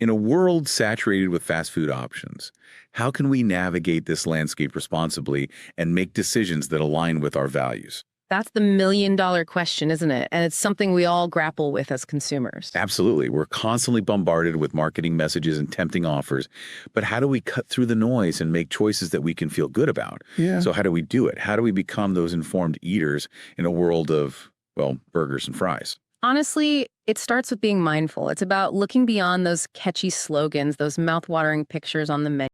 In a world saturated with fast food options, how can we navigate this landscape responsibly and make decisions that align with our values? That's the million-dollar question, isn't it? And it's something we all grapple with as consumers. Absolutely. We're constantly bombarded with marketing messages and tempting offers. But how do we cut through the noise and make choices that we can feel good about? Yeah. So, how do we do it? How do we become those informed eaters in a world of, well, burgers and fries? Honestly, it starts with being mindful. It's about looking beyond those catchy slogans, those mouth-watering pictures on the menu.